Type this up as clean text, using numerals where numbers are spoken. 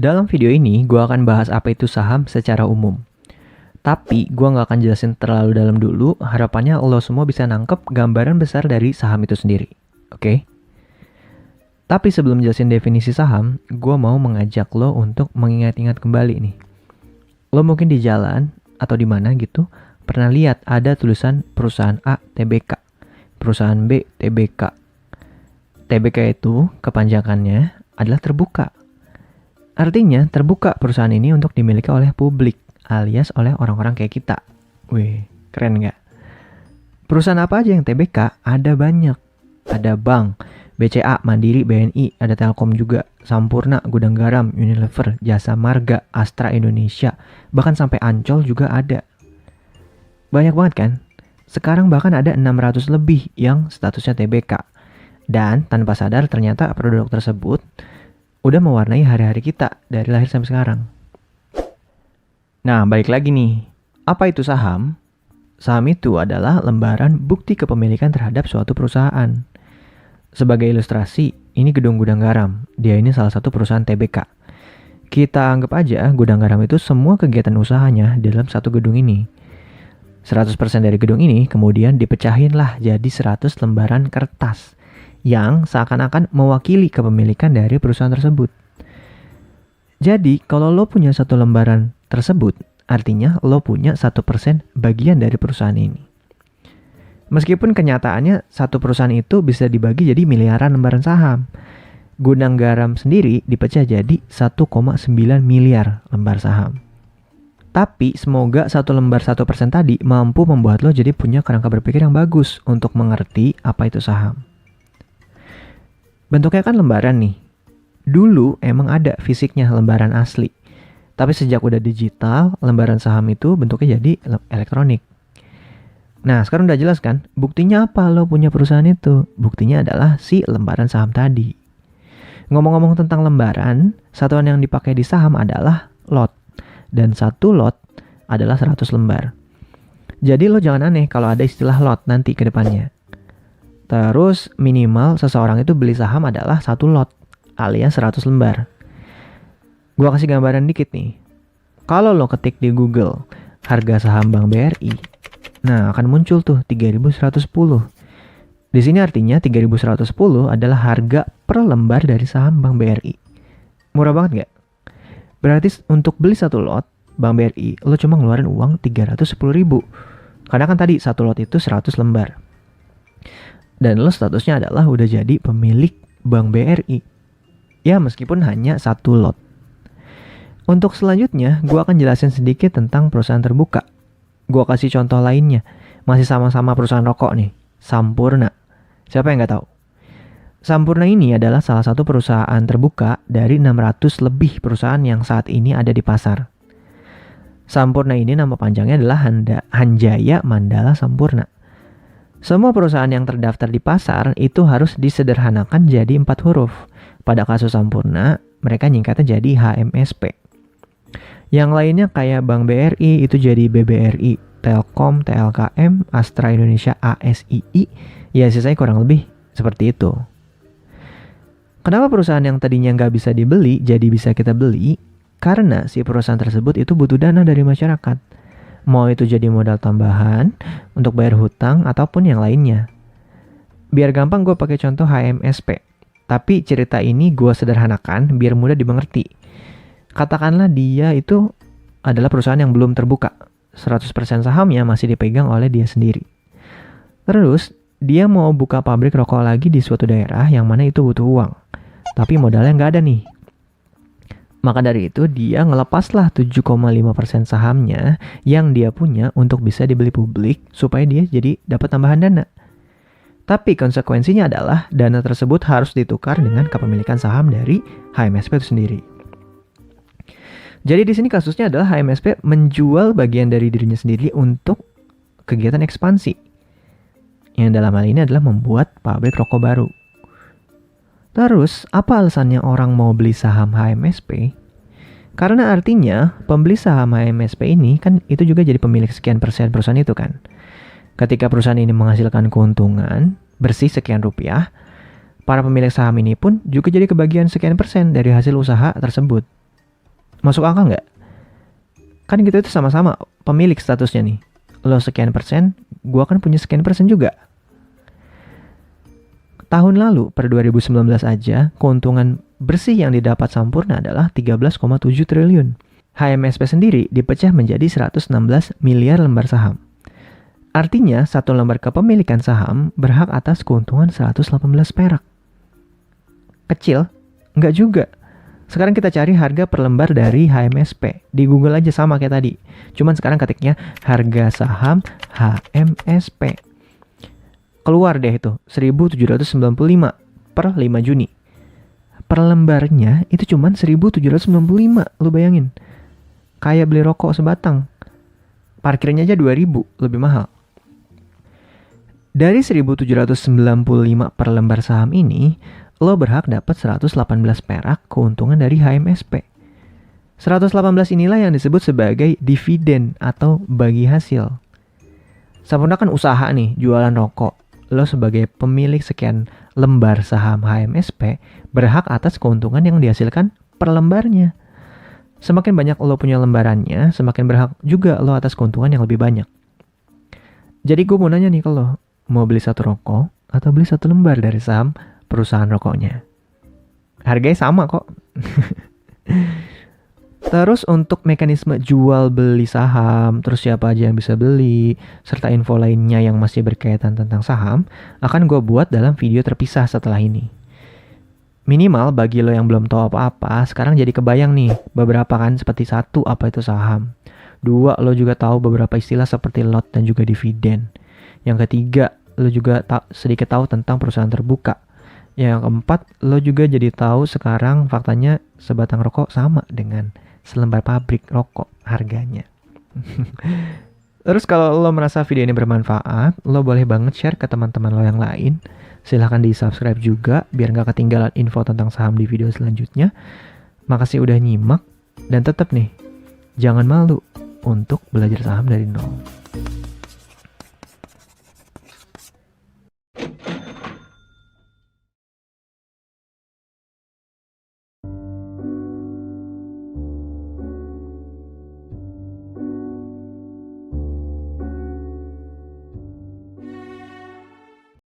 Dalam video ini, gue akan bahas apa itu saham secara umum. Tapi, gue nggak akan jelasin terlalu dalam dulu, harapannya lo semua bisa nangkep gambaran besar dari saham itu sendiri. Oke? Tapi sebelum jelasin definisi saham, gue mau mengajak lo untuk mengingat-ingat kembali nih. Lo mungkin di jalan, atau di mana gitu, pernah lihat ada tulisan perusahaan A, TBK. Perusahaan B, TBK. TBK itu, kepanjangannya adalah terbuka. Artinya, terbuka perusahaan ini untuk dimiliki oleh publik, alias oleh orang-orang kayak kita. Wih, keren nggak? Perusahaan apa aja yang TBK? Ada banyak. Ada bank, BCA, Mandiri, BNI, ada Telkom juga, Sampurna, Gudang Garam, Unilever, Jasa Marga, Astra Indonesia, bahkan sampai Ancol juga ada. Banyak banget kan? Sekarang bahkan ada 600 lebih yang statusnya TBK. Dan tanpa sadar ternyata produk tersebut udah mewarnai hari-hari kita dari lahir sampai sekarang. Nah, balik lagi nih. Apa itu saham? Saham itu adalah lembaran bukti kepemilikan terhadap suatu perusahaan. Sebagai ilustrasi, ini gedung Gudang Garam. Dia ini salah satu perusahaan TBK. Kita anggap aja Gudang Garam itu semua kegiatan usahanya di dalam satu gedung ini. 100% dari gedung ini kemudian dipecahin lah jadi 100 lembaran kertas yang seakan-akan mewakili kepemilikan dari perusahaan tersebut. Jadi, kalau lo punya satu lembaran tersebut, artinya lo punya 1% bagian dari perusahaan ini. Meskipun kenyataannya satu perusahaan itu bisa dibagi jadi miliaran lembaran saham. Gudang Garam sendiri dipecah jadi 1,9 miliar lembar saham. Tapi semoga satu lembar 1% tadi mampu membuat lo jadi punya kerangka berpikir yang bagus untuk mengerti apa itu saham. Bentuknya kan lembaran nih. Dulu emang ada fisiknya lembaran asli. Tapi sejak udah digital, lembaran saham itu bentuknya jadi elektronik. Nah, sekarang udah jelas kan? Buktinya apa lo punya perusahaan itu? Buktinya adalah si lembaran saham tadi. Ngomong-ngomong tentang lembaran, satuan yang dipakai di saham adalah lot. Dan satu lot adalah 100 lembar. Jadi lo jangan aneh kalau ada istilah lot nanti ke depannya. Terus minimal seseorang itu beli saham adalah satu lot alias 100 lembar. Gua kasih gambaran dikit nih. Kalau lo ketik di Google harga saham Bank BRI, nah akan muncul tuh 3.110. Di sini artinya 3.110 adalah harga per lembar dari saham Bank BRI. Murah banget nggak? Berarti untuk beli satu lot Bank BRI lo cuma ngeluarin uang 310.000. Karena kan tadi satu lot itu 100 lembar. Dan lo statusnya adalah udah jadi pemilik Bank BRI. Ya meskipun hanya satu lot. Untuk selanjutnya, gue akan jelasin sedikit tentang perusahaan terbuka. Gue kasih contoh lainnya. Masih sama-sama perusahaan rokok nih. Sampurna. Siapa yang gak tahu? Sampurna ini adalah salah satu perusahaan terbuka dari 600 lebih perusahaan yang saat ini ada di pasar. Sampurna ini nama panjangnya adalah Hanjaya Mandala Sampurna. Semua perusahaan yang terdaftar di pasar itu harus disederhanakan jadi 4 huruf. Pada kasus Sampurna, mereka nyingkatnya jadi HMSP. Yang lainnya kayak Bank BRI itu jadi BBRI, Telkom, TLKM, Astra Indonesia, ASII. Ya sisanya kurang lebih seperti itu. Kenapa perusahaan yang tadinya nggak bisa dibeli jadi bisa kita beli? Karena si perusahaan tersebut itu butuh dana dari masyarakat. Mau itu jadi modal tambahan untuk bayar hutang ataupun yang lainnya. Biar gampang gue pakai contoh HMSP. Tapi cerita ini gue sederhanakan biar mudah dimengerti. Katakanlah dia itu adalah perusahaan yang belum terbuka. 100% sahamnya masih dipegang oleh dia sendiri. Terus dia mau buka pabrik rokok lagi di suatu daerah yang mana itu butuh uang. Tapi modalnya nggak ada nih. Maka dari itu dia ngelepaslah 7,5% sahamnya yang dia punya untuk bisa dibeli publik supaya dia jadi dapat tambahan dana. Tapi konsekuensinya adalah dana tersebut harus ditukar dengan kepemilikan saham dari HMSP itu sendiri. Jadi di sini kasusnya adalah HMSP menjual bagian dari dirinya sendiri untuk kegiatan ekspansi. Yang dalam hal ini adalah membuat pabrik rokok baru. Terus, apa alasannya orang mau beli saham HMSP? Karena artinya, pembeli saham HMSP ini kan itu juga jadi pemilik sekian persen perusahaan itu kan. Ketika perusahaan ini menghasilkan keuntungan bersih sekian rupiah, para pemilik saham ini pun juga jadi kebagian sekian persen dari hasil usaha tersebut. Masuk akal nggak? Kan kita itu sama-sama pemilik statusnya nih. Lo sekian persen, gua kan punya sekian persen juga. Tahun lalu, per 2019 aja, keuntungan bersih yang didapat Sampurna adalah 13,7 triliun. HMSP sendiri dipecah menjadi 116 miliar lembar saham. Artinya, satu lembar kepemilikan saham berhak atas keuntungan 118 perak. Kecil? Enggak juga. Sekarang kita cari harga per lembar dari HMSP. Di Google aja sama kayak tadi. Cuman sekarang ketiknya harga saham HMSP. Keluar deh itu, 1.795 per 5 Juni. Per lembarnya itu cuman 1.795, lu bayangin. Kayak beli rokok sebatang. Parkirnya aja 2.000, lebih mahal. Dari 1.795 per lembar saham ini, lo berhak dapat 118 perak keuntungan dari HMSP. 118 inilah yang disebut sebagai dividen atau bagi hasil. Sampurna kan usaha nih, jualan rokok. Lo sebagai pemilik sekian lembar saham HMSP berhak atas keuntungan yang dihasilkan per lembarnya. Semakin banyak lo punya lembarannya, semakin berhak juga lo atas keuntungan yang lebih banyak. Jadi gue mau nanya nih ke lo, mau beli satu rokok atau beli satu lembar dari saham perusahaan rokoknya? Harganya sama kok. Terus untuk mekanisme jual beli saham, terus siapa aja yang bisa beli, serta info lainnya yang masih berkaitan tentang saham, akan gue buat dalam video terpisah setelah ini. Minimal bagi lo yang belum tahu apa-apa, sekarang jadi kebayang nih beberapa kan, seperti 1, apa itu saham. 2, lo juga tahu beberapa istilah seperti lot dan juga dividen. Yang ketiga, lo juga sedikit tahu tentang perusahaan terbuka. Yang keempat, lo juga jadi tahu sekarang faktanya sebatang rokok sama dengan selembar pabrik rokok harganya. Terus kalau lo merasa video ini bermanfaat, lo boleh banget share ke teman-teman lo yang lain. Silahkan di subscribe juga biar gak ketinggalan info tentang saham di video selanjutnya. Makasih udah nyimak, dan tetap nih, jangan malu untuk belajar saham dari nol.